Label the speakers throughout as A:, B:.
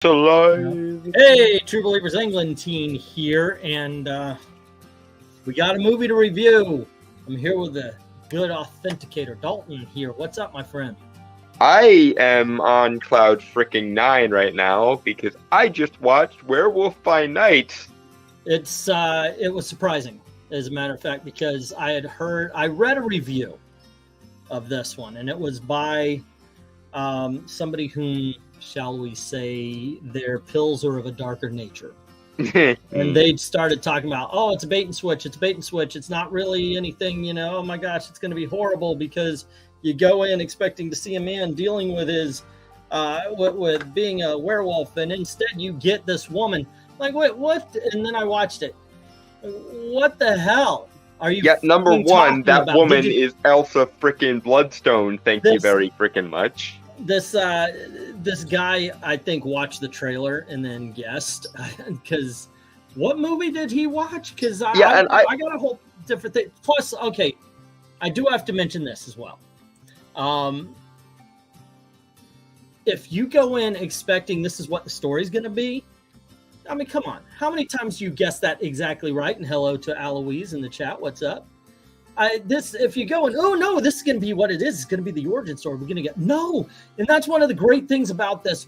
A: Alive.
B: Hey, True Believers England team here, and we got a movie to review. I'm here with the good authenticator, Dalton here. What's up, my friend?
A: I am on cloud freaking 9 right now because I just watched Werewolf by Night.
B: It was surprising, as a matter of fact, because I read a review of this one, and it was by somebody whom, shall we say, their pills are of a darker nature. And they started talking about, oh, it's a bait and switch. It's a bait and switch. It's not really anything, you know, oh my gosh, it's going to be horrible because you go in expecting to see a man dealing with his, with being a werewolf. And instead you get this woman like, wait, what? And then I watched it. What the hell are you?
A: Yeah, number one, that
B: about?
A: woman is Elsa freaking Bloodstone. Thank you very freaking much.
B: This guy, I think, watched the trailer and then guessed, because what movie did he watch? Because I got a whole different thing. Plus, okay, I do have to mention this as well. If you go in expecting this is what the story's going to be, I mean, come on. How many times do you guess that exactly right? And hello to ALOISE in the chat. What's up? If you go and, oh no, this is going to be what it is. It's going to be the origin story. We're going to get no. And that's one of the great things about this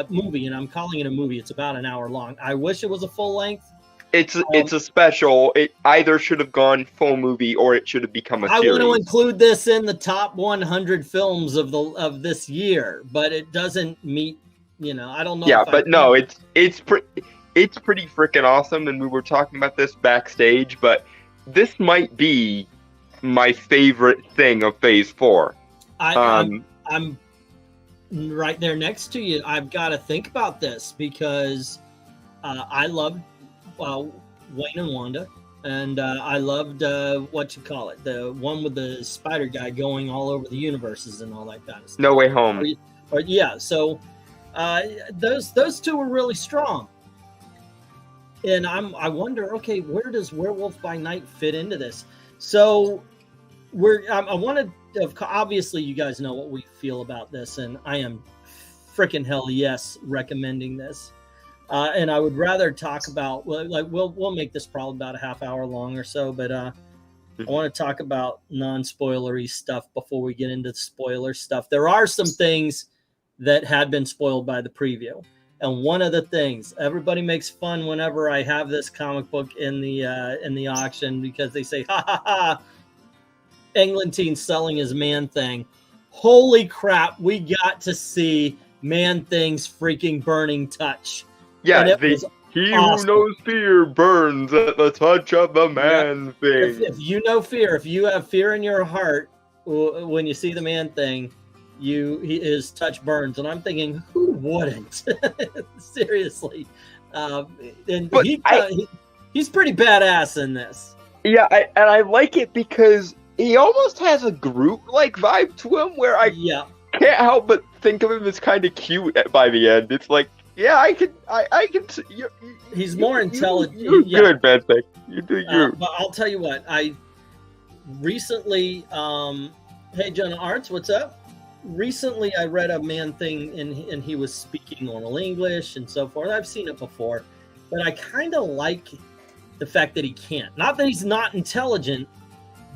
B: movie. And I'm calling it a movie. It's about an hour long. I wish it was a full length.
A: It's a special. It either should have gone full movie or it should have become a series.
B: I want to include this in the top 100 films of this year, but it doesn't meet, you know, I don't know.
A: Yeah, but no, it's pretty freaking awesome. And we were talking about this backstage, but this might be my favorite thing of Phase 4.
B: I'm right there next to you. I've got to think about this because I loved Wayne and Wanda, and I loved what you call it, the one with the spider guy going all over the universes and all that kind of stuff.
A: No Way Home.
B: Yeah, so those two were really strong. And I wonder, okay, where does Werewolf by Night fit into this? So I wanted to, obviously you guys know what we feel about this, and I am freaking hell yes recommending this. And I would rather talk about, like, we'll make this probably about a half hour long or so, but I want to talk about non-spoilery stuff before we get into the spoiler stuff. There are some things that had been spoiled by the preview. And one of the things, everybody makes fun whenever I have this comic book in the auction because they say, ha ha ha, England teen selling his Man-Thing. Holy crap, we got to see Man-Thing's freaking burning touch.
A: Yeah, he awesome. Who knows fear burns at the touch of the Man-Thing.
B: If you know fear, if you have fear in your heart when you see the Man-Thing, his touch burns. And I'm thinking, who wouldn't? Seriously. And he's pretty badass in this.
A: Yeah, and I like it because he almost has a Groot-like vibe to him where I can't help but think of him as kind of cute by the end. It's like, yeah, I can.
B: He's more intelligent.
A: You're good, man. You do you.
B: But I'll tell you what. I recently, hey, Jonah Arts, what's up? Recently, I read a Man-Thing, and he was speaking normal English and so forth. I've seen it before, but I kind of like the fact that he can't. Not that he's not intelligent,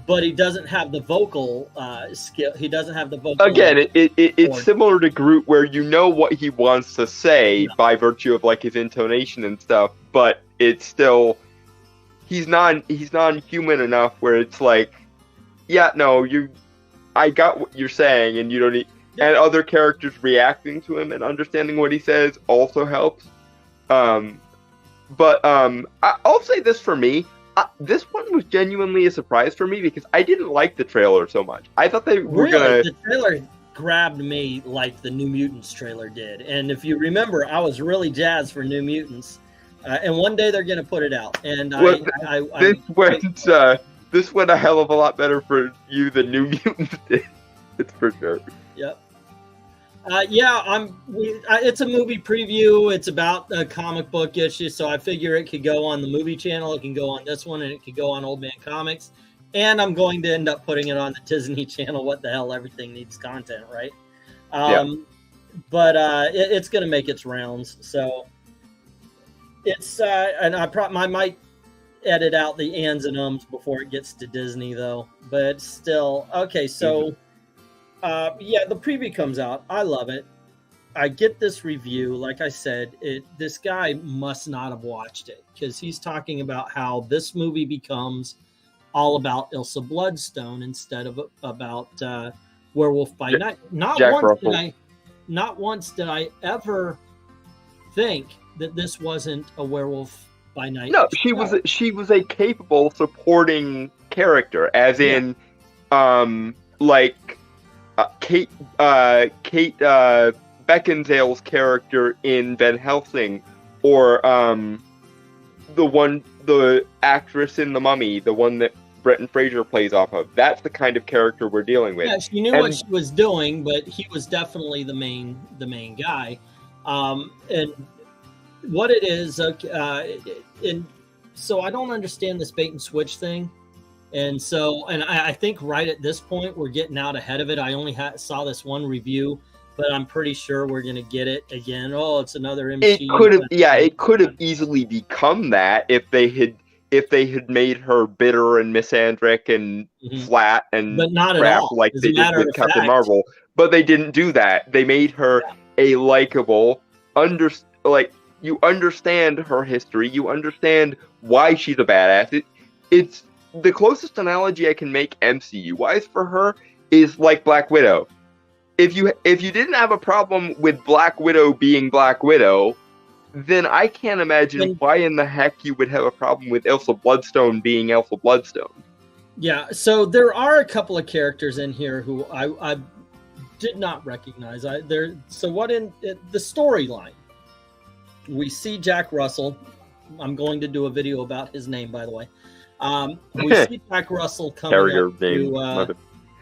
B: but he doesn't have the vocal skill. He doesn't have the vocal.
A: Again, it's similar to Groot, where you know what he wants to say by virtue of like his intonation and stuff, but it's still he's not human enough where it's like, yeah, no, I got what you're saying, and you don't need. And other characters reacting to him and understanding what he says also helps. But I'll say this for me. This one was genuinely a surprise for me because I didn't like the trailer so much. I thought they were gonna.
B: The trailer grabbed me like the New Mutants trailer did, and if you remember, I was really jazzed for New Mutants. And one day they're gonna put it out. And
A: this went a hell of a lot better for you than New Mutants did. It's for sure.
B: Yep. It's a movie preview. It's about a comic book issue, so I figure it could go on the movie channel, it can go on this one, and it could go on Old Man Comics. And I'm going to end up putting it on the Disney Channel. What the hell? Everything needs content, right? but it's going to make its rounds. So it's and I might edit out the ands and ums before it gets to Disney, though. But still, okay. So yeah, the preview comes out. I love it. I get this review. Like I said, this guy must not have watched it, because he's talking about how this movie becomes all about Ilsa Bloodstone instead of about Werewolf by Night. Not once did I ever think that this wasn't a Werewolf by Night.
A: No, she was a capable supporting character, as in, like Kate Beckinsale's character in Van Helsing, or the actress in The Mummy, the one that Brendan Fraser plays off of. That's the kind of character we're dealing with.
B: Yeah, she knew what she was doing, but he was definitely the main guy. And what it is, and so I don't understand this bait and switch thing. And so, and I think right at this point, we're getting out ahead of it. I only saw this one review, but I'm pretty sure we're going to get it again. Oh, it's another MC.
A: It could have easily become that if they had made her bitter and misandric and flat and
B: but not
A: crap
B: at all.
A: like they did with Captain Marvel. But they didn't do that. They made her a likable, you understand her history. You understand why she's a badass. It's the closest analogy I can make MCU-wise for her is like Black Widow. If you didn't have a problem with Black Widow being Black Widow, then I can't imagine why in the heck you would have a problem with Ilsa Bloodstone being Ilsa Bloodstone. Yeah,
B: so there are a couple of characters in here who I did not recognize. So what in the storyline? We see Jack Russell. I'm going to do a video about his name, by the way. We see Jack Russell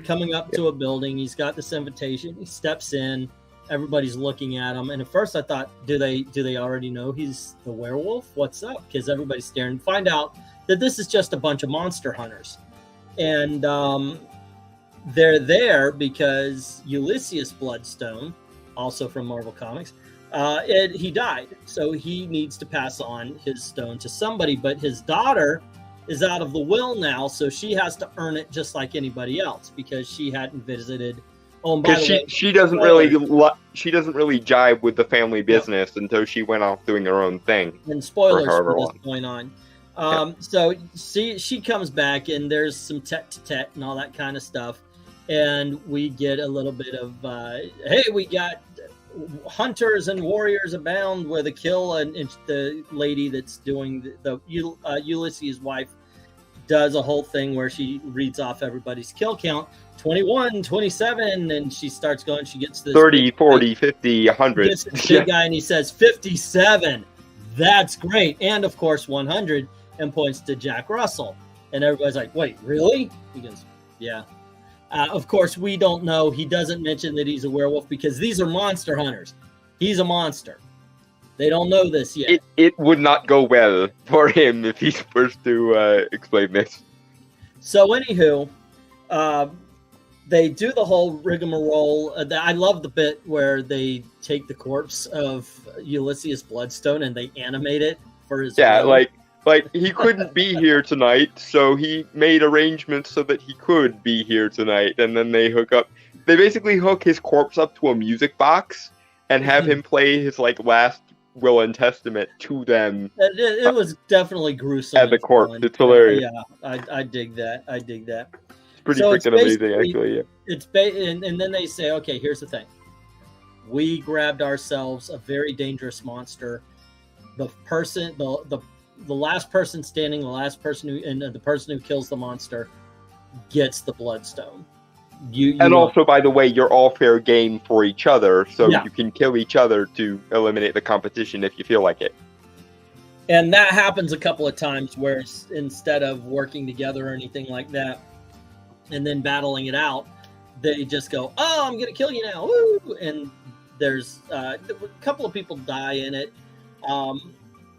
B: coming up to a building. He's got this invitation. He steps in. Everybody's looking at him, and at first I thought, do they already know he's the werewolf? What's up? Because everybody's staring. Find out that this is just a bunch of monster hunters, and they're there because Ulysses Bloodstone, also from Marvel Comics, he died, so he needs to pass on his stone to somebody. But his daughter is out of the will now, so she has to earn it just like anybody else, because she hadn't visited. Oh, and by the way,
A: she doesn't really jive with the family business until she went off doing her own thing.
B: And spoilers from this point on. So she comes back, and there's some tete-to-tete and all that kind of stuff, and we get a little bit of hey, we got hunters and warriors abound with a kill, and the lady that's doing the Ulysses' wife does a whole thing where she reads off everybody's kill count, 21, 27, and she starts going, she gets this
A: 30, 40, 50, 100.
B: Gets this big guy, and he says 57. That's great. And of course 100, and points to Jack Russell. And everybody's like, wait, really? He goes, yeah. Of course, we don't know. He doesn't mention that he's a werewolf because these are monster hunters. He's a monster. They don't know this yet.
A: It would not go well for him if he's forced to explain this.
B: So anywho, they do the whole rigmarole. I love the bit where they take the corpse of Ulysses Bloodstone and they animate it for his
A: Like he couldn't be here tonight, so he made arrangements so that he could be here tonight. And then they basically hook his corpse up to a music box and have him play his last will and testament to them.
B: It was definitely gruesome.
A: At the corpse, it's hilarious.
B: Yeah, I dig that.
A: It's pretty freaking amazing, actually. Yeah.
B: It's and then they say, okay, here's the thing. We grabbed ourselves a very dangerous monster. The last person standing, the person who kills the monster gets the bloodstone. Also, by the way, you're all fair game for each other, so you can kill each other to eliminate the competition if you feel like it. And that happens a couple of times where instead of working together or anything like that, and then battling it out, they just go, "Oh, I'm gonna kill you now!" Woo! And there's a couple of people die in it.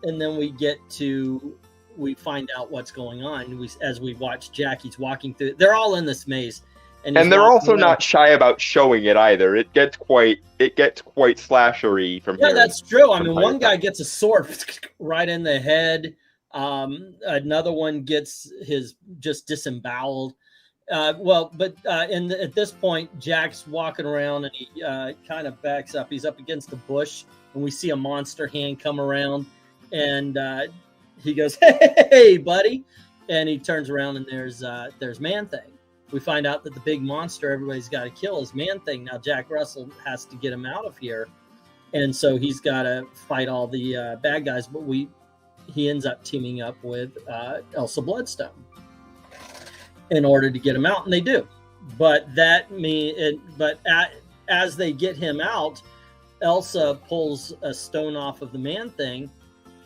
B: And then we find out what's going on. As we watch Jackie's walking through, they're all in this maze. he's
A: they're
B: walking
A: also
B: around.
A: not shy about showing it either. It gets quite slashery from here.
B: Yeah, that's true. I mean,
A: time
B: one
A: to
B: guy
A: time.
B: gets a sword right in the head. Another one gets his just disemboweled. At this point, Jack's walking around and he kind of backs up. He's up against a bush, and we see a monster hand come around, and he goes, "Hey, buddy!" And he turns around, and there's Man-Thing. We find out that the big monster everybody's got to kill is Man-Thing. Now Jack Russell has to get him out of here, and so he's got to fight all the bad guys. But he ends up teaming up with Elsa Bloodstone in order to get him out, and they do. But as they get him out, Elsa pulls a stone off of the Man-Thing,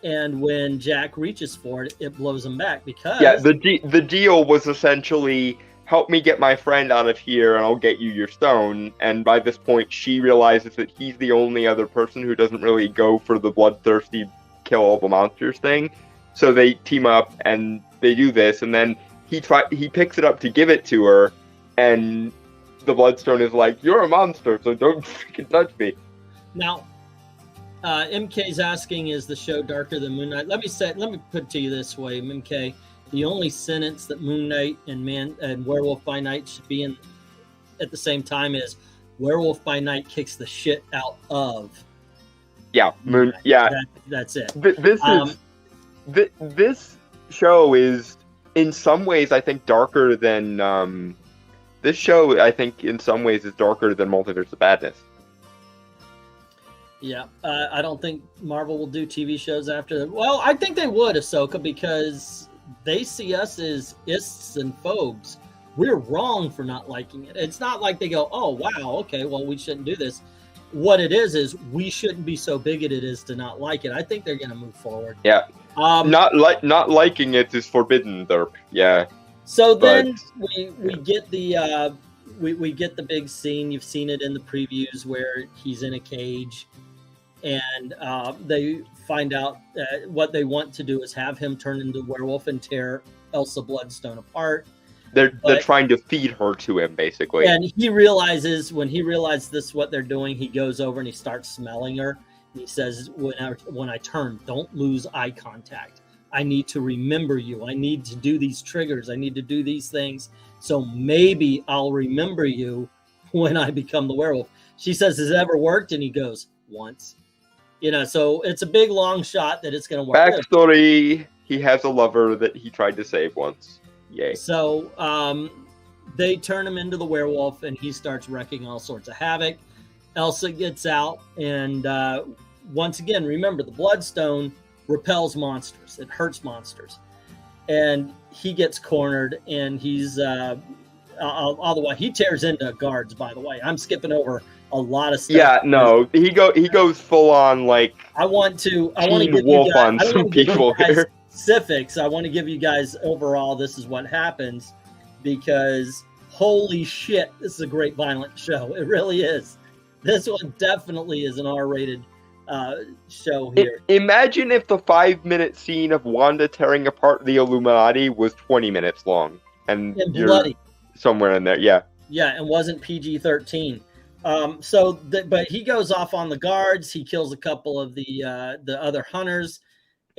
B: and when Jack reaches for it, it blows him back because
A: the deal was essentially, help me get my friend out of here and I'll get you your stone. And by this point, she realizes that he's the only other person who doesn't really go for the bloodthirsty kill all the monsters thing. So they team up and they do this, and then he picks it up to give it to her, and the Bloodstone is like, "You're a monster, so don't freaking touch me."
B: Now, MK's asking, is the show darker than Moon Knight? Let me put it to you this way, MK. The only sentence that Moon Knight and Werewolf by Night should be in at the same time is Werewolf by Night kicks the shit out of.
A: Yeah, Moon. Yeah,
B: that's it.
A: This show is, in some ways, I think, darker than this show. I think in some ways is darker than Multiverse of Badness.
B: Yeah, I don't think Marvel will do TV shows after that. Well, I think they would, Ahsoka, because they see us as ists and phobes. We're wrong for not liking it. It's not like they go, "Oh, wow, okay, well, we shouldn't do this." What it is we shouldn't be so bigoted as to not like it. I think they're going to move forward.
A: Yeah. Not liking it is forbidden, Derp. Yeah.
B: So then we get the we get the big scene. You've seen it in the previews where he's in a cage, and they find out what they want to do is have him turn into a werewolf and tear Elsa Bloodstone apart.
A: They're trying to feed her to him, basically.
B: And when he realizes this is what they're doing, he goes over and he starts smelling her. And he says, when I turn, don't lose eye contact. I need to remember you. I need to do these triggers. I need to do these things. So maybe I'll remember you when I become the werewolf. She says, has it ever worked? And he goes, once. So it's a big long shot that it's going to work.
A: Backstory, he has a lover that he tried to save once. Yay.
B: So they turn him into the werewolf, and he starts wrecking all sorts of havoc. Elsa gets out, and once again, remember, the Bloodstone repels monsters. It hurts monsters. And he gets cornered, and he's all the way. He tears into guards, by the way. I'm skipping over a lot of stuff.
A: Yeah, no, he goes full on, like,
B: I want to
A: give wolf on some people here.
B: Specifics. I want to give you guys overall, this is what happens, because holy shit, this is a great violent show. It really is. This one definitely is an R-rated show here.
A: Imagine if the 5-minute scene of Wanda tearing apart the Illuminati was 20 minutes long, and you're bloody somewhere in there. Yeah,
B: and wasn't PG-13. But he goes off on the guards. He kills a couple of the other hunters.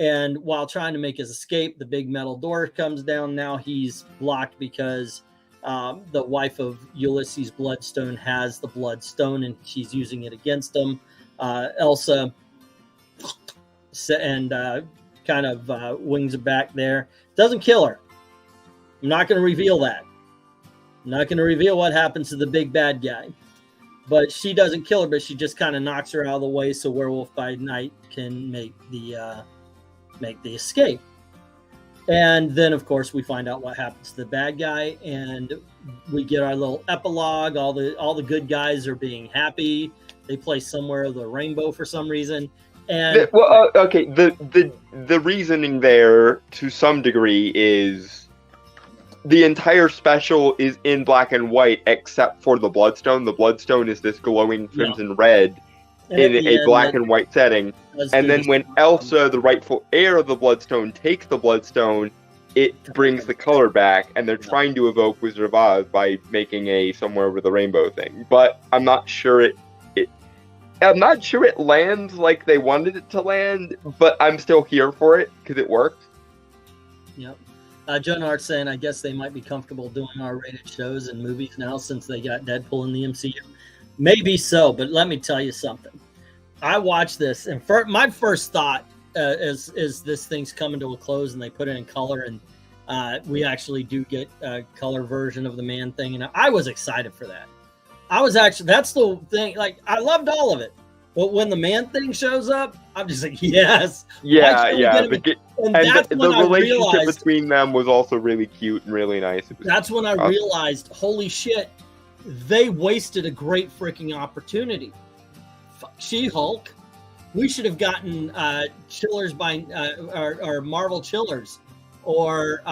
B: And while trying to make his escape, the big metal door comes down. Now he's blocked because the wife of Ulysses Bloodstone has the Bloodstone, and she's using it against him. Elsa kind of wings it back there. Doesn't kill her. I'm not going to reveal that. I'm not going to reveal what happens to the big bad guy. But she doesn't kill her, but she just kind of knocks her out of the way so Werewolf by Night can make the escape. And then, of course, we find out what happens to the bad guy, and we get our little epilogue. All the good guys are being happy. They play Somewhere Over the Rainbow for some reason. And
A: okay, the reasoning there to some degree is the entire special is in black and white except for the Bloodstone. The Bloodstone is this glowing crimson red in a black and white setting. And then when Elsa, the rightful heir of the Bloodstone, takes the Bloodstone, it brings the color back, and they're trying to evoke Wizard of Oz by making a Somewhere Over the Rainbow thing. But I'm not sure it lands like they wanted it to land, but I'm still here for it because it works.
B: Yep. Joan Hart saying, I guess they might be comfortable doing R-rated shows and movies now since they got Deadpool in the MCU. Maybe so, but let me tell you something. I watched this, and my first thought is this thing's coming to a close, and they put it in color, and we actually do get a color version of the Man Thing, and I was excited for that. That's the thing. Like, I loved all of it, but when the Man Thing shows up, I'm just like, yes.
A: Yeah.
B: And that's
A: the
B: when I
A: relationship
B: realized,
A: between them was also really cute and really nice.
B: That's when I realized, holy shit, they wasted a great freaking opportunity. She-Hulk, we should have gotten chillers by or Marvel chillers, or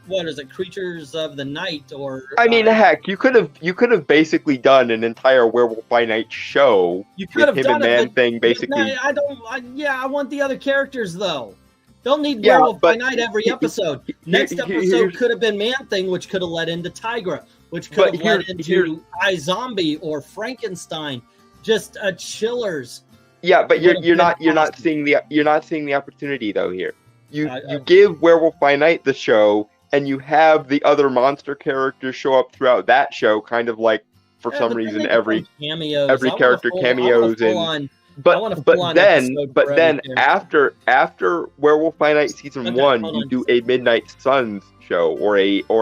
B: what is it, Creatures of the Night, or
A: I mean, heck, you could have basically done an entire Werewolf by Night show.
B: You could have done
A: Man Thing, basically.
B: I want the other characters though. Don't need Werewolf by Night every episode. Next episode could have been Man Thing, which could have led into Tigra, which could have led into iZombie or Frankenstein. Just chillers.
A: Yeah, but you're not seeing the opportunity though here. You give Werewolf by Night the show, and you have the other monster characters show up throughout that show, kind of like for some reason every character cameos in. But then after Werewolf by Night season 1, you do a Midnight Suns show or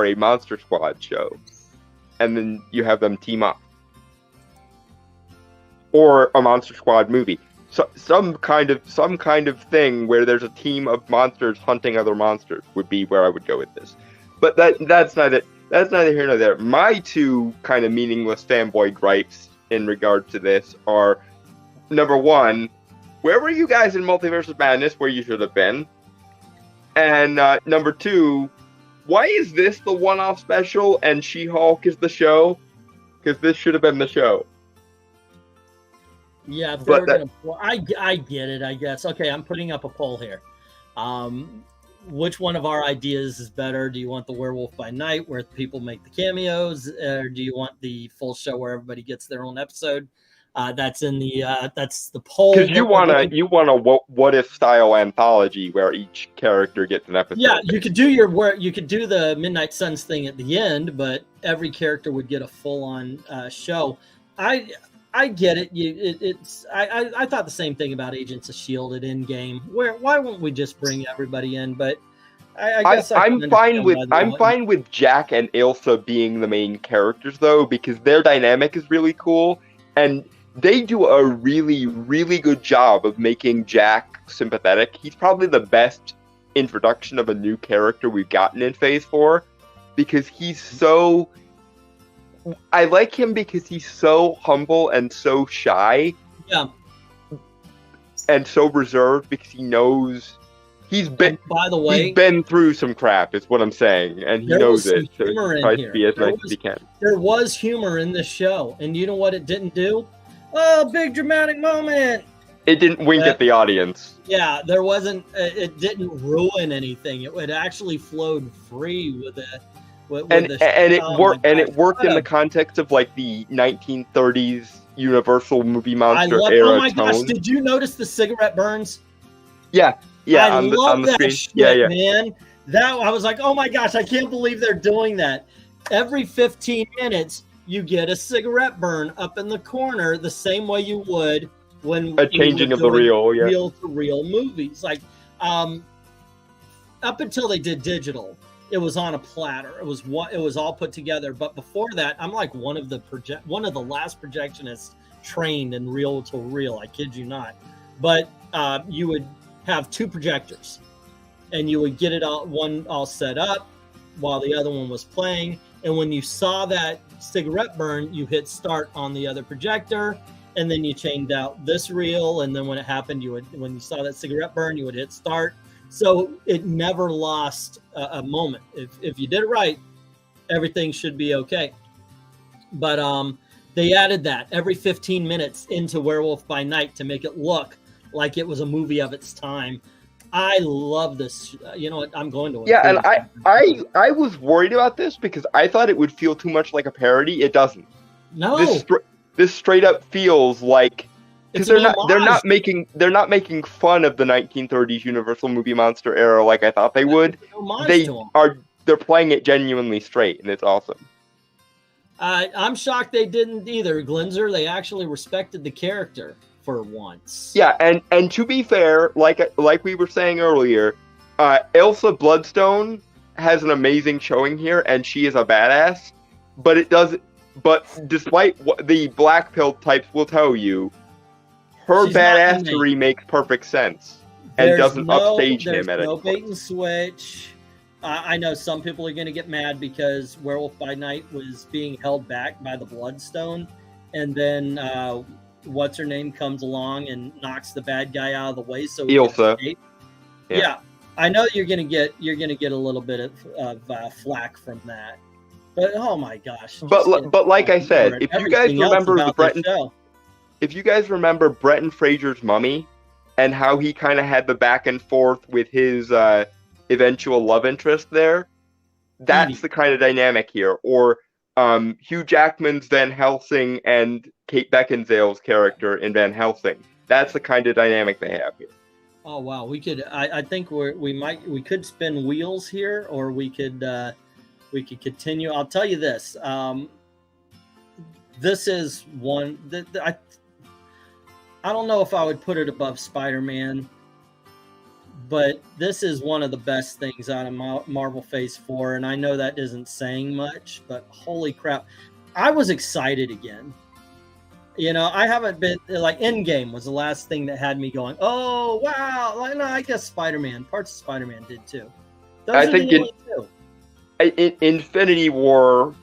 A: a Monster Squad show, and then you have them team up, or a Monster Squad movie. So some kind of thing where there's a team of monsters hunting other monsters would be where I would go with this. But that's neither here nor there. My two kind of meaningless fanboy gripes in regard to this are, number one, where were you guys in Multiverse of Madness where you should have been? And number two, why is this the one-off special and She-Hulk is the show? Because this should have been the show.
B: Yeah, if they were gonna, I get it, I guess. Okay, I'm putting up a poll here. Which one of our ideas is better? Do you want the Werewolf by Night where people make the cameos, or do you want the full show where everybody gets their own episode? That's in the that's the poll.
A: Because you want a what if style anthology where each character gets an episode.
B: Yeah, you could do the Midnight Suns thing at the end, but every character would get a full on show. I get it. I thought the same thing about Agents of S.H.I.E.L.D. at Endgame. Why won't we just bring everybody in? But I guess I'm fine
A: with Jack and Ilsa being the main characters though, because their dynamic is really cool, and they do a really, really good job of making Jack sympathetic. He's probably the best introduction of a new character we've gotten in Phase 4, because he's so... I like him because he's so humble and so shy.
B: Yeah.
A: And so reserved because he knows he's been...
B: By the way...
A: He's been through some crap, is what I'm saying. And he knows it. So he tries to be as nice as he can.
B: There was humor in this show. And you know what it didn't do? Oh, big dramatic moment!
A: It didn't wink at the audience.
B: Yeah, there wasn't... It didn't ruin anything. It actually flowed free with it.
A: It worked in the context of like the 1930s Universal movie monster era.
B: Oh my gosh! Did you notice the cigarette burns?
A: Yeah.
B: I love that shit, man. I was like, oh my gosh! I can't believe they're doing that. Every 15 minutes, you get a cigarette burn up in the corner, the same way you would when
A: a changing of the reel
B: to reel movies. Like, up until they did digital, it was on a platter. It was all put together. But before that, I'm like one of the last projectionists trained in reel to reel. I kid you not. But you would have two projectors, and you would get it all set up while the other one was playing. And when you saw that cigarette burn, you hit start on the other projector, and then you changed out this reel. And then when it happened, when you saw that cigarette burn, you would hit start. So it never lost a moment. If you did it right, everything should be okay. But they added that every 15 minutes into Werewolf by Night to make it look like it was a movie of its time. I love this. You know what? I'm going to.
A: Yeah, and I was worried about this because I thought it would feel too much like a parody. It doesn't.
B: No.
A: This straight up feels like, because they're not making fun of the 1930s Universal movie monster era like I thought they would. They're playing it genuinely straight, and it's awesome.
B: I'm shocked they didn't either, Glinzer. They actually respected the character for once.
A: Yeah, and to be fair, like we were saying earlier, Elsa Bloodstone has an amazing showing here, and she is a badass. But despite what the black pill types will tell you, her badassery makes perfect sense and doesn't upstage him at any point.
B: Bait and switch. I know some people are going to get mad because Werewolf by Night was being held back by the Bloodstone, and then what's her name comes along and knocks the bad guy out of the way. So
A: Elsa.
B: Yeah, I know you're going to get a little bit of flack from that, but oh my gosh!
A: But like I said, if you guys remember Brenton Fraser's Mummy and how he kind of had the back and forth with his eventual love interest there, that's the kind of dynamic here. Or Hugh Jackman's Van Helsing and Kate Beckinsale's character in Van Helsing. That's the kind of dynamic they have here.
B: Oh wow, we could. I think we could spin wheels here, or we could continue. I'll tell you this. This is one that I don't know if I would put it above Spider-Man, but this is one of the best things out of Marvel Phase 4, and I know that isn't saying much, but holy crap. I was excited again. You know, I haven't been, like, Endgame was the last thing that had me going, oh, wow. Like, no, I guess Spider-Man, parts of Spider-Man did too.
A: I think Infinity War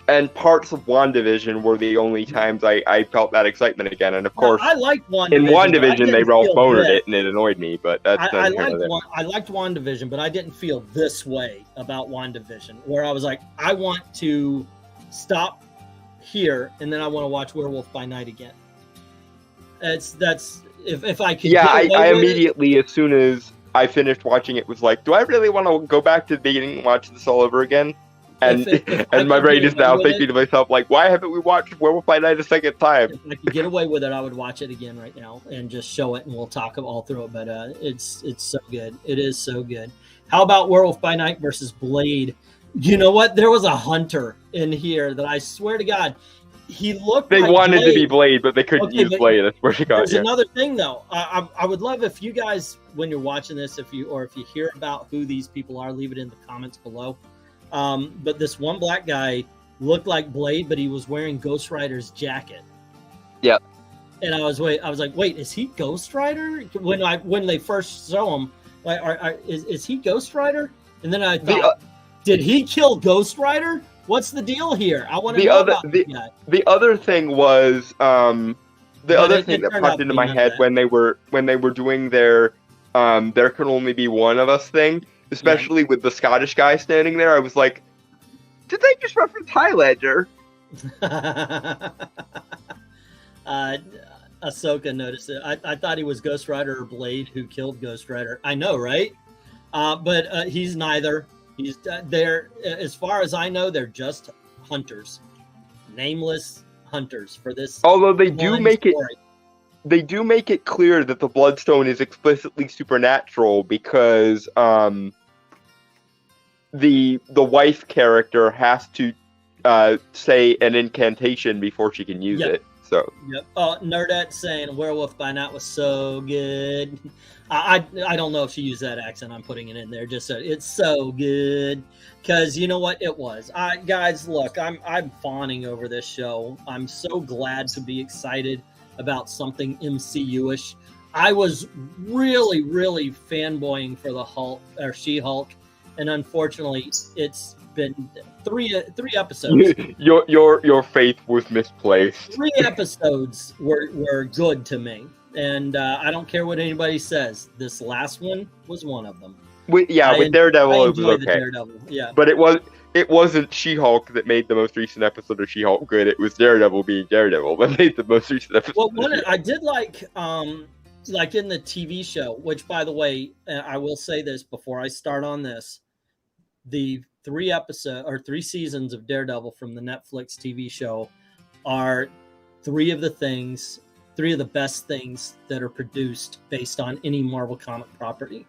A: and parts of WandaVision were the only times I felt that excitement again. And of course,
B: I liked WandaVision.
A: In WandaVision, they Ralph Bonered it, and it annoyed me. But that's
B: I liked WandaVision, but I didn't feel this way about WandaVision, where I was like, I want to stop here, and then I want to watch Werewolf by Night again. That's if I could.
A: Yeah, I immediately, as soon as I finished watching it, was like, do I really want to go back to the beginning and watch this all over again? And and my brain is now thinking to myself, like, why haven't we watched Werewolf by Night a second time?
B: If I could get away with it, I would watch it again right now and just show it, and we'll talk all through it. But it's so good. It is so good. How about Werewolf by Night versus Blade? You know what? There was a hunter in here that I swear to God, he looked.
A: They
B: like
A: wanted
B: Blade.
A: to be Blade, but they couldn't use Blade. I swear to God.
B: There's another thing though. I would love if you guys, when you're watching this, if you hear about who these people are, leave it in the comments below. But this one black guy looked like Blade, but he was wearing Ghost Rider's jacket.
A: Yep.
B: And I was like, wait, is he Ghost Rider? When they first show him, like, is he Ghost Rider? And then I thought, did he kill Ghost Rider? What's the deal here? I want to know about
A: the other thing was the other thing that popped into my head when they were doing their there can only be one of us thing. Especially with the Scottish guy standing there, I was like, did they just reference Highlander?
B: Ahsoka noticed it. I thought he was Ghost Rider or Blade who killed Ghost Rider. I know, right? But he's neither. He's they're, as far as I know, they're just hunters. Nameless hunters for this.
A: Although they do make story. They do make it clear that the Bloodstone is explicitly supernatural because the wife character has to say an incantation before she can use it. So
B: Nerdette saying Werewolf by Night was so good. I don't know if she used that accent. I'm putting it in there just so it's so good because you know what it was. Guys, look, I'm fawning over this show. I'm so glad to be excited about something MCU-ish. I was really, really fanboying for the Hulk or She-Hulk, and unfortunately, it's been three episodes.
A: Your faith was misplaced.
B: 3 episodes were good to me, and I don't care what anybody says. This last one was one of them. With
A: Daredevil, it was okay.
B: Daredevil, yeah,
A: but it wasn't She-Hulk that made the most recent episode of She-Hulk good. It was Daredevil being Daredevil that made the most recent episode.
B: Well, I did like like in the TV show, which, by the way, I will say this before I start on this, the 3 seasons of Daredevil from the Netflix TV show are 3 of the best things that are produced based on any Marvel comic property.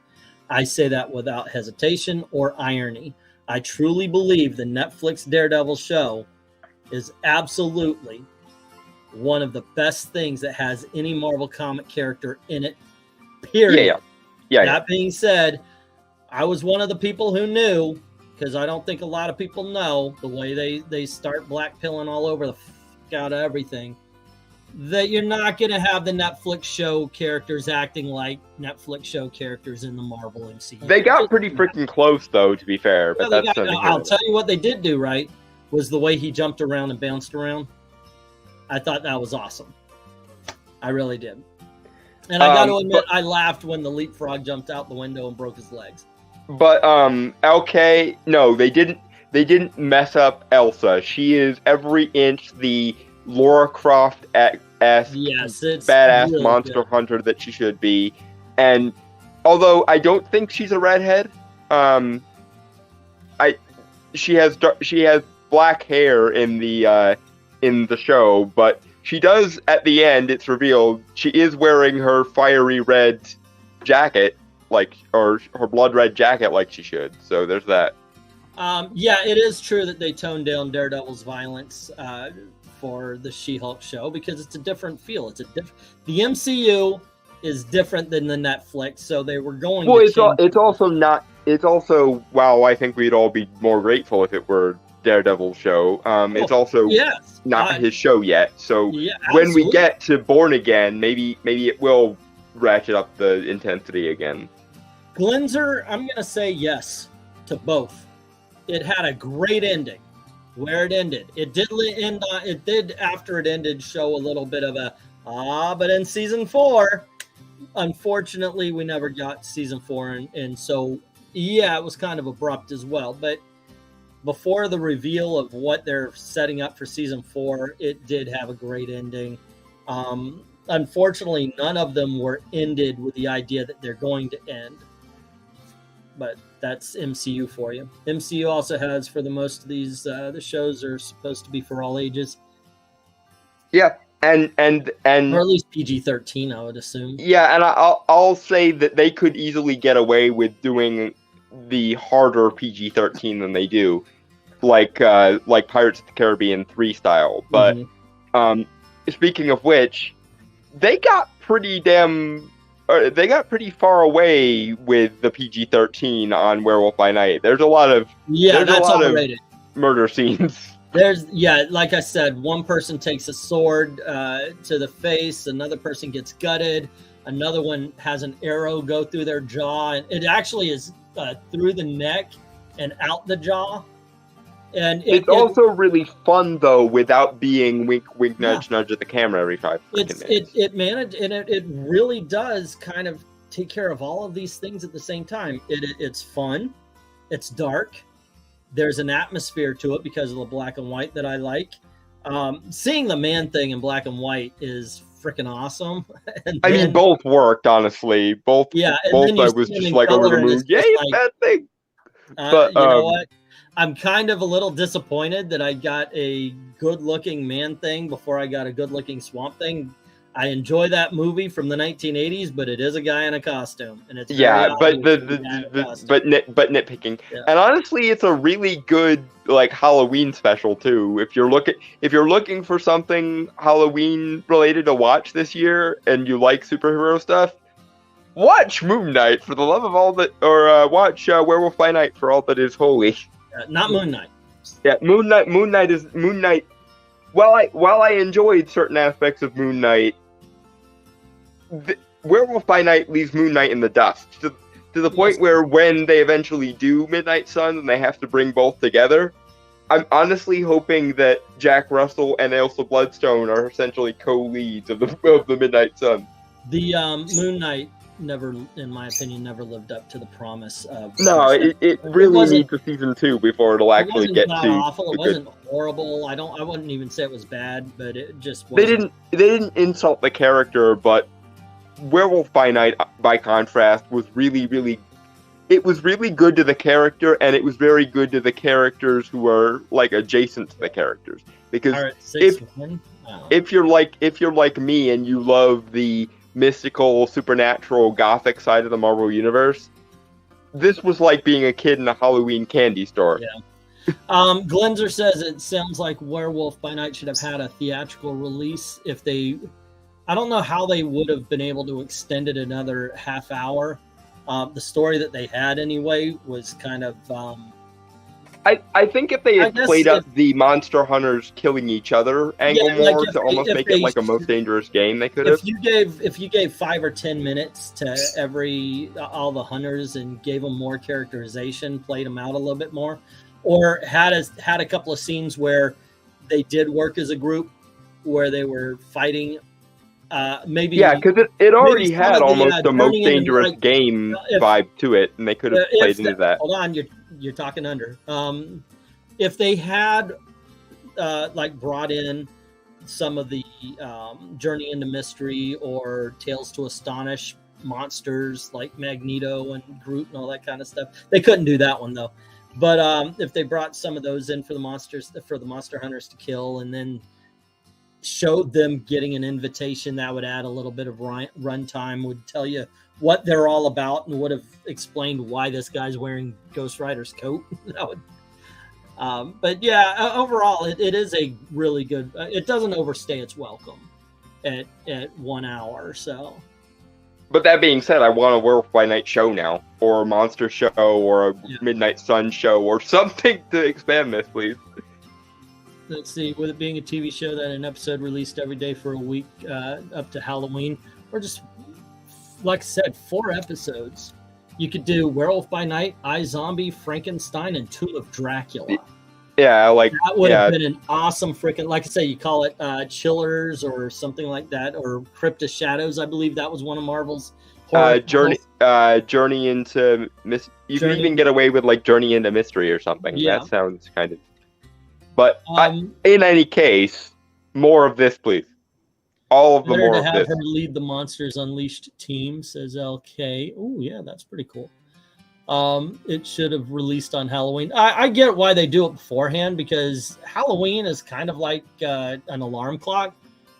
B: I say that without hesitation or irony. I truly believe the Netflix Daredevil show is absolutely one of the best things that has any Marvel comic character in it, period. That being said, I was one of the people who knew, because I don't think a lot of people know the way they start blackpilling all over the out of everything, that you're not going to have the Netflix show characters acting like Netflix show characters in the Marvel MCU.
A: They got pretty freaking close, though, to be fair. But
B: I'll tell you what they did do right was the way he jumped around and bounced around. I thought that was awesome. I really did. And I got to admit, I laughed when the leapfrog jumped out the window and broke his legs.
A: But LK, no, they didn't mess up Elsa. She is every inch the Laura Croft-esque badass really monster hunter that she should be. And although I don't think she's a redhead, she has black hair in the show, but she does at the end. It's revealed she is wearing her fiery red jacket, or her blood red jacket, like she should. So there's that.
B: Yeah, it is true that they toned down Daredevil's violence for the She-Hulk show because it's a different feel. The MCU is different than the Netflix, so they were going. Well,
A: it's also not. It's also, wow, I think we'd all be more grateful if it were Daredevil show. It's also not his show yet. So when we get to Born Again, maybe it will ratchet up the intensity again.
B: Glenzer, I'm gonna say yes to both. It had a great ending where it ended. It did end on, it did after it ended show a little bit of a but in season 4, unfortunately we never got season 4, and so it was kind of abrupt as well. But before the reveal of what they're setting up for season 4, it did have a great ending. Unfortunately, none of them were ended with the idea that they're going to end. But that's MCU for you. MCU also has, for the most of these, the shows are supposed to be for all ages.
A: Yeah, and
B: or at least PG-13, I would assume.
A: Yeah, and I'll say that they could easily get away with doing the harder PG-13 than they do, like Pirates of the Caribbean 3 style. But speaking of which, they got pretty far away with the PG-13 on Werewolf by Night. There's a lot of murder scenes.
B: Like I said, one person takes a sword to the face, another person gets gutted, another one has an arrow go through their jaw, and it actually is through the neck and out the jaw. And it's
A: also really fun though, without being wink, wink, nudge, nudge at the camera every 5 minutes.
B: It really does kind of take care of all of these things at the same time. It's fun, it's dark, there's an atmosphere to it because of the black and white that I like. Seeing the Man Thing in black and white is freaking awesome.
A: I mean, both worked, honestly. Both I was just like over the moon. Yay, that thing!
B: But you know what? I'm kind of a little disappointed that I got a good-looking Man Thing before I got a good-looking Swamp Thing. I enjoy that movie from the 1980s, but it is a guy in a costume, and it's
A: but nitpicking. Yeah. And honestly, it's a really good Halloween special too. If you're looking for something Halloween related to watch this year, and you like superhero stuff, watch Moon Knight for the love of all that, or watch Werewolf by Night for all that is holy.
B: Not Moon Knight.
A: Yeah, Moon Knight. While I enjoyed certain aspects of Moon Knight, Werewolf by Night leaves Moon Knight in the dust to the point where when they eventually do Midnight Suns and they have to bring both together, I'm honestly hoping that Jack Russell and Elsa Bloodstone are essentially co-leads of the Midnight Sun.
B: The Moon Knight never, in my opinion, lived up to the promise of.
A: No, it really needs a season 2 before it'll actually get to.
B: Awful. It wasn't horrible. I wouldn't even say it was bad, but it just wasn't.
A: They didn't insult the character, but Werewolf by Night, by contrast, was really good to the character, and it was very good to the characters who are like adjacent to the characters. Because if you're like me and you love the mystical, supernatural, gothic side of the Marvel Universe, this was like being a kid in a Halloween candy store.
B: Yeah. Glenzer says it sounds like Werewolf by Night should have had a theatrical release. If they, I don't know how they would have been able to extend it another half hour. The story that they had anyway was kind of.
A: I think if they had played up the monster hunters killing each other angle more to almost make it like a most dangerous game, they could have.
B: If you gave 5 or 10 minutes to all the hunters and gave them more characterization, played them out a little bit more, or had a couple of scenes where they did work as a group, where they were fighting. Maybe
A: because it already had almost a most dangerous game vibe to it, and they could have played into that.
B: Hold on, you're talking under. If they had brought in some of the Journey into Mystery or Tales to Astonish monsters like Magneto and Groot and all that kind of stuff, they couldn't do that one though. But if they brought some of those in for the monster hunters to kill, and then showed them getting an invitation, that would add a little bit of runtime, would tell you what they're all about, and would have explained why this guy's wearing Ghost Rider's coat. That would, but yeah, overall, it is a really good. It doesn't overstay its welcome at 1 hour. So,
A: but that being said, I want a Werewolf by Night show now, or a monster show, or a Midnight Sun show, or something to expand this, please.
B: Let's see, with it being a TV show that an episode released every day for a week up to Halloween, or just, like I said, 4 episodes. You could do Werewolf by Night, iZombie, Frankenstein, and Tomb of Dracula.
A: Yeah,
B: that would have been an awesome freaking, like I say, you call it Chillers or something like that, or Crypt of Shadows. I believe that was one of Marvel's
A: Journey into You can even get away with like Journey into Mystery or something. Yeah. That sounds kind of. But in any case, more of this, please. All of the more of this. To have her
B: lead the Monsters Unleashed team, says LK. Oh, yeah, that's pretty cool. It should have released on Halloween. I get why they do it beforehand, because Halloween is kind of like an alarm clock.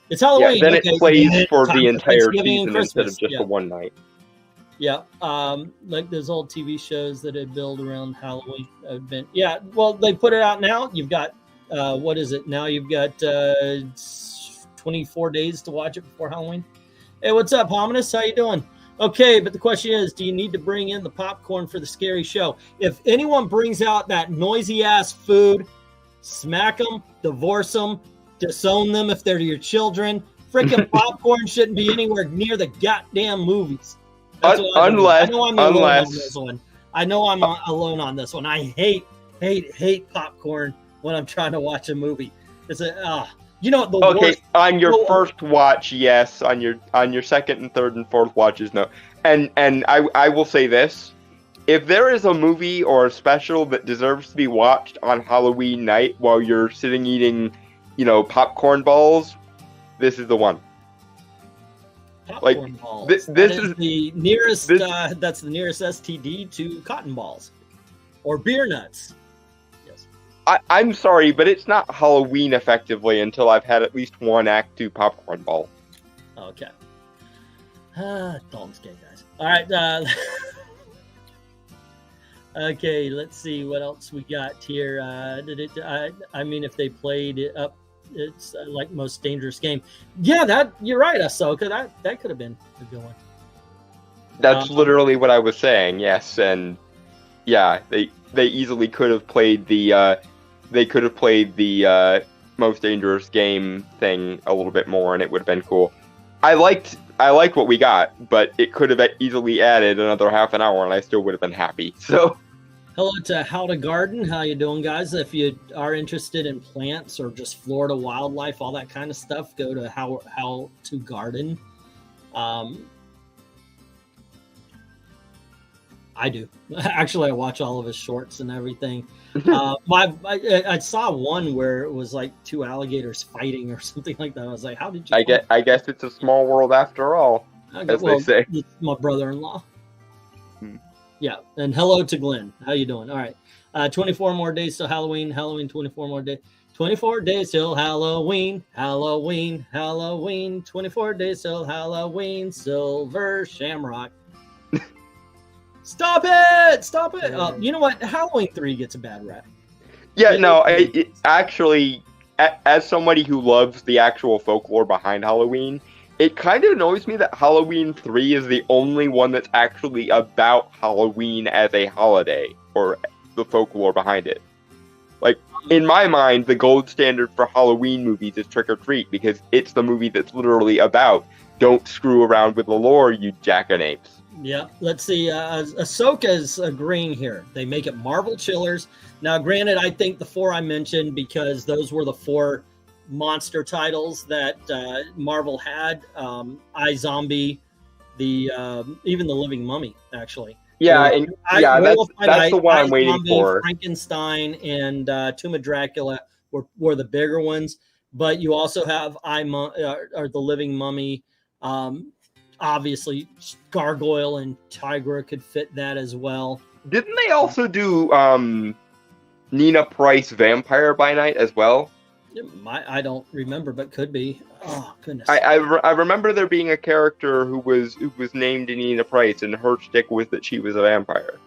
B: It's Halloween.
A: Yeah, then it plays for the entire season instead of just the one night.
B: Yeah, like those old TV shows that had built around Halloween event. Yeah, well, they put it out now. You've got, what is it? Now you've got 24 days to watch it before Halloween. Hey, what's up, Hominus? How you doing? Okay, but the question is, do you need to bring in the popcorn for the scary show? If anyone brings out that noisy-ass food, smack them, divorce them, disown them if they're your children. Freaking popcorn shouldn't be anywhere near the goddamn movies.
A: Unless
B: I know I'm alone on this one. I hate popcorn when I'm trying to watch a movie. It's worst.
A: On your first watch, yes. On your second and third and fourth watches, no. And I will say this: if there is a movie or a special that deserves to be watched on Halloween night while you're sitting eating, popcorn balls, this is the one.
B: Popcorn balls. This is the nearest. That's the nearest STD to cotton balls, or beer nuts. Yes.
A: I'm sorry, but it's not Halloween effectively until I've had at least one Act 2 popcorn ball.
B: Okay. Dalton's gay, guys. All right. Okay, let's see what else we got here. If they played it up. It's like most dangerous game. Yeah, you're right, Ahsoka. That could have been a good one.
A: That's literally what I was saying. Yes, and yeah, they easily could have played the most dangerous game thing a little bit more, and it would have been cool. I liked what we got, but it could have easily added another half an hour, and I still would have been happy. So.
B: Hello to How to Garden. How you doing, guys? If you are interested in plants or just Florida wildlife, all that kind of stuff, go to How to Garden. I do. Actually, I watch all of his shorts and everything. I saw one where it was like 2 alligators fighting or something like that. I was like, how did you...
A: I guess it's a small world after all.
B: Okay,
A: as they say.
B: It's my brother-in-law.
A: Hmm.
B: Yeah, and hello to Glenn. How you doing? All right. 24 more days till Halloween. Halloween, 24 more days. 24 days till Halloween. Halloween, Halloween. 24 days till Halloween. Silver Shamrock. Stop it! Stop it! You know what? Halloween 3 gets a bad rap.
A: Yeah, no, actually, as somebody who loves the actual folklore behind Halloween, it kind of annoys me that Halloween 3 is the only one that's actually about Halloween as a holiday, or the folklore behind it. Like, in my mind, the gold standard for Halloween movies is Trick or Treat, because it's the movie that's literally about don't screw around with the lore, you jackanapes.
B: Yeah, let's see. Ahsoka's agreeing here. They make it Marvel chillers. Now, granted, I think the 4 I mentioned, because those were the 4 monster titles that Marvel had. iZombie, even the Living Mummy, actually.
A: Yeah, that's the one I'm waiting for.
B: Frankenstein and Tomb of Dracula were the bigger ones, but you also have the Living Mummy. Obviously, Gargoyle and Tigra could fit that as well.
A: Didn't they also do Nina Price Vampire by Night as well?
B: I don't remember, but could be. Oh goodness!
A: I remember there being a character who was named Nina Price, and her shtick was that she was a vampire.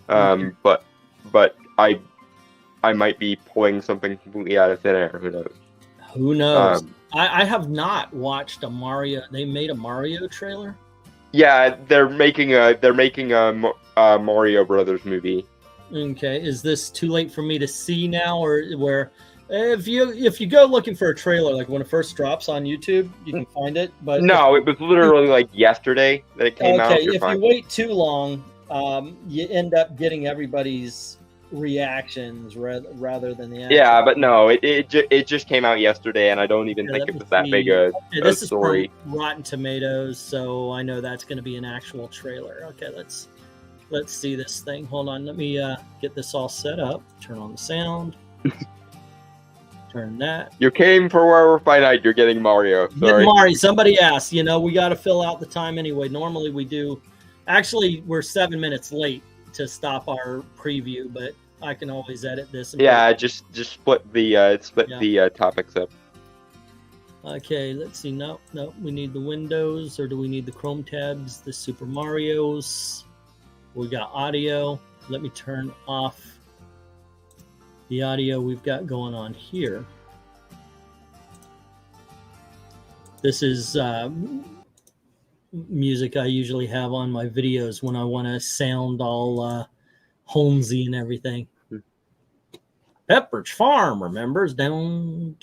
A: But I might be pulling something completely out of thin air. Who knows?
B: Who knows? I have not watched a Mario. They made a Mario trailer.
A: Yeah, they're making a Mario Brothers movie.
B: Okay, is this too late for me to see now, or where? If you go looking for a trailer, like when it first drops on YouTube, you can find it. But
A: no, it was literally like yesterday that it came out.
B: Okay, if you wait too long, you end up getting everybody's reactions rather than the actual.
A: Yeah, but no, it just came out yesterday, and I don't even think it was that big a
B: this
A: story.
B: Is from Rotten Tomatoes, so I know that's going to be an actual trailer. Okay, let's see this thing. Hold on, let me get this all set up. Turn on the sound. Turn that.
A: You came for Werewolf by Night. You're getting Mario. Sorry.
B: Mario. Somebody asked. We got to fill out the time anyway. Normally we do. Actually, we're 7 minutes late to stop our preview, but I can always edit this.
A: Yeah, just split the topics up.
B: Okay, let's see. No, we need the Windows, or do we need the Chrome tabs? The Super Marios. We got audio. Let me turn off the audio we've got going on here. This is music I usually have on my videos when I want to sound all Holmesy and everything. Pepperidge Farm remembers down.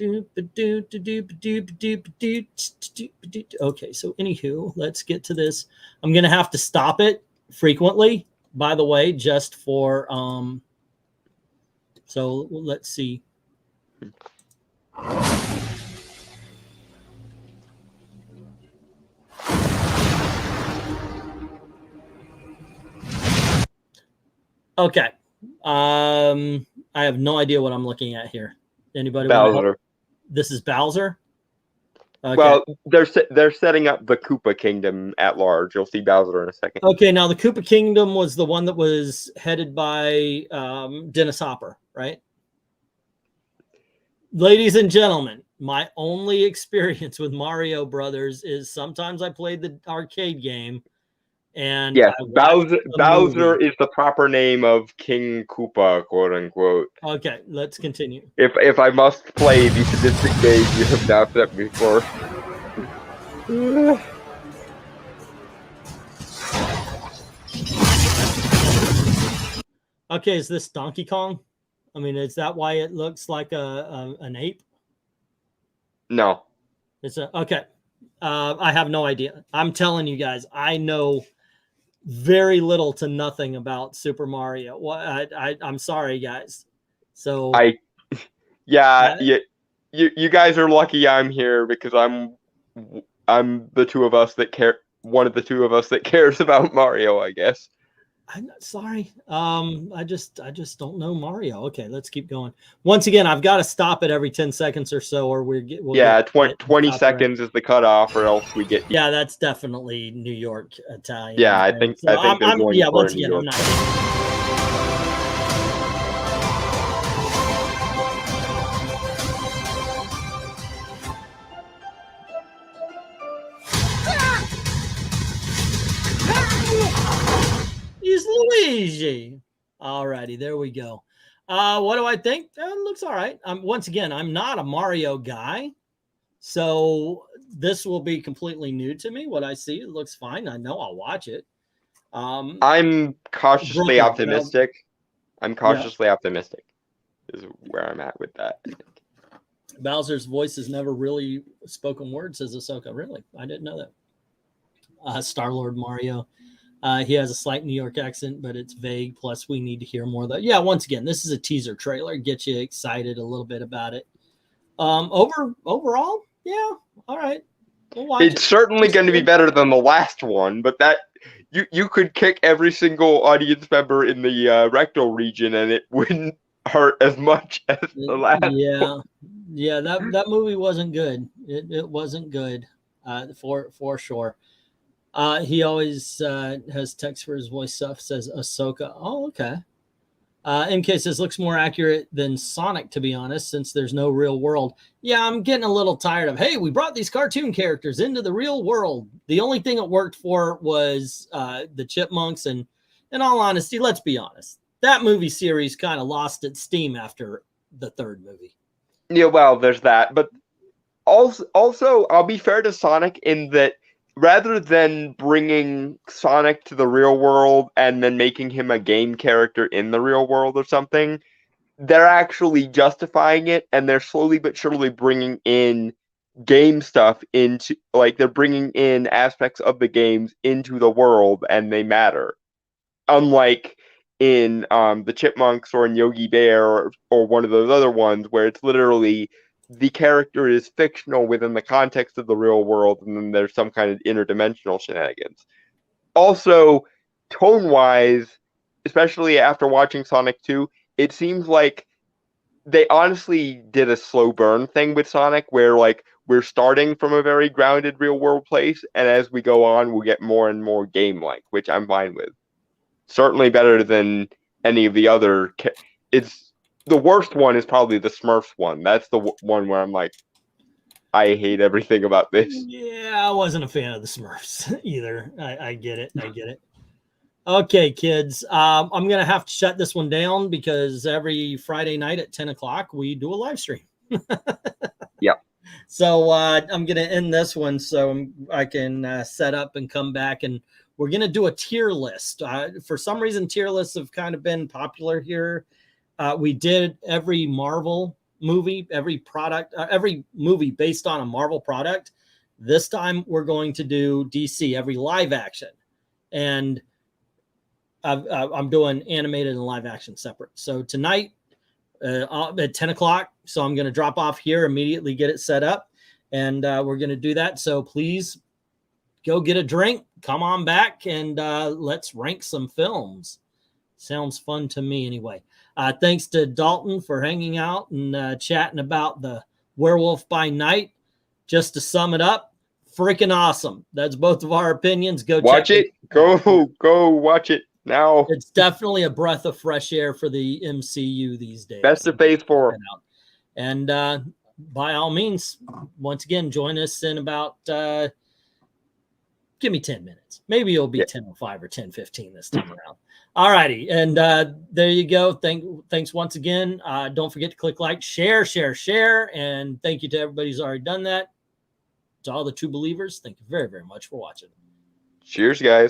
B: Okay, so anywho, let's get to this. I'm gonna have to stop it frequently, by the way, just for so let's see. Okay. I have no idea what I'm looking at here. Anybody?
A: Bowser.
B: This is Bowser? Okay.
A: Well, they're setting up the Koopa Kingdom at large. You'll see Bowser in a second.
B: Okay, now the Koopa Kingdom was the one that was headed by Dennis Hopper, right? Ladies and gentlemen, my only experience with Mario Brothers is sometimes I played the arcade game, and
A: yes, Bowser is the proper name of King Koopa, quote unquote.
B: Okay, let's continue.
A: If I must play the sadistic game you have now set me for.
B: Okay, is this Donkey Kong? I mean, is that why it looks like an ape?
A: No.
B: It's okay. I have no idea. I'm telling you guys, I know very little to nothing about Super Mario. I'm sorry, guys. So
A: you guys are lucky I'm here, because I'm the two of us that care. One of the two of us that cares about Mario, I guess.
B: I'm not sorry. I just don't know Mario. Okay, let's keep going. Once again, I've got to stop it every 10 seconds or so, or we'll
A: yeah,
B: get
A: 20
B: copyright.
A: seconds is the cutoff, or else we get.
B: Yeah, that's definitely New York Italian.
A: Yeah, I think
B: So
A: they're going
B: yeah.
A: for
B: Once
A: New
B: again,
A: York.
B: I'm not. He's Luigi. Alrighty, there we go. What do I think? It looks all right. Once again, I'm not a Mario guy, so this will be completely new to me. What I see, it looks fine. I know I'll watch it.
A: I'm cautiously optimistic. I'm cautiously optimistic is where I'm at with that. I think.
B: Bowser's voice is never really spoken word, says Ahsoka. Really? I didn't know that. Star-Lord Mario. He has a slight New York accent, but it's vague. Plus, we need to hear more of that. Yeah, once again, this is a teaser trailer. Get you excited a little bit about it. Overall, yeah, all right.
A: It's certainly going to be better than the last one, but that you could kick every single audience member in the rectal region, and it wouldn't hurt as much as the last one.
B: Yeah, that movie wasn't good. It wasn't good, for sure. He always has text for his voice stuff, says Ahsoka. Oh, okay. MK says, looks more accurate than Sonic, to be honest, since there's no real world. Yeah, I'm getting a little tired of, hey, we brought these cartoon characters into the real world. The only thing it worked for was the Chipmunks. And in all honesty, let's be honest, that movie series kind of lost its steam after the third movie.
A: Yeah, well, there's that. But also, I'll be fair to Sonic in that rather than bringing Sonic to the real world and then making him a game character in the real world or something, they're actually justifying it, and they're slowly but surely bringing in game stuff into, like, they're bringing in aspects of the games into the world, and they matter. Unlike in the Chipmunks or in Yogi Bear or one of those other ones where it's literally the character is fictional within the context of the real world, and then there's some kind of interdimensional shenanigans. Also, tone-wise, especially after watching Sonic 2, it seems like they honestly did a slow burn thing with Sonic, where like we're starting from a very grounded real-world place, and as we go on, we'll get more and more game-like, which I'm fine with. Certainly better than any of the other. The worst one is probably the Smurfs one. That's the one where I'm like, I hate everything about this.
B: Yeah, I wasn't a fan of the Smurfs either. I get it. I get it. Okay, kids. I'm going to have to shut this one down because every Friday night at 10 o'clock, we do a live stream.
A: Yep.
B: So I'm going to end this one so I can set up and come back, and we're going to do a tier list. For some reason, tier lists have kind of been popular here. We did every Marvel movie, every product, every movie based on a Marvel product. This time we're going to do DC, every live action. And I'm doing animated and live action separate. So tonight at 10 o'clock, so I'm going to drop off here, immediately get it set up. And we're going to do that. So please go get a drink, come on back, and let's rank some films. Sounds fun to me anyway. Thanks to Dalton for hanging out and chatting about the Werewolf by Night. Just to sum it up, freaking awesome. That's both of our opinions. Go
A: watch
B: check
A: it. Go watch it now.
B: It's definitely a breath of fresh air for the MCU these days.
A: Best of Phase 4.
B: And by all means, once again, join us in about give me 10 minutes. Maybe it'll be 10:05 or 10:15 this time around. All righty. And there you go. Thanks once again. Don't forget to click like, share. And thank you to everybody who's already done that. To all the true believers, thank you very, very much for watching.
A: Cheers, guys.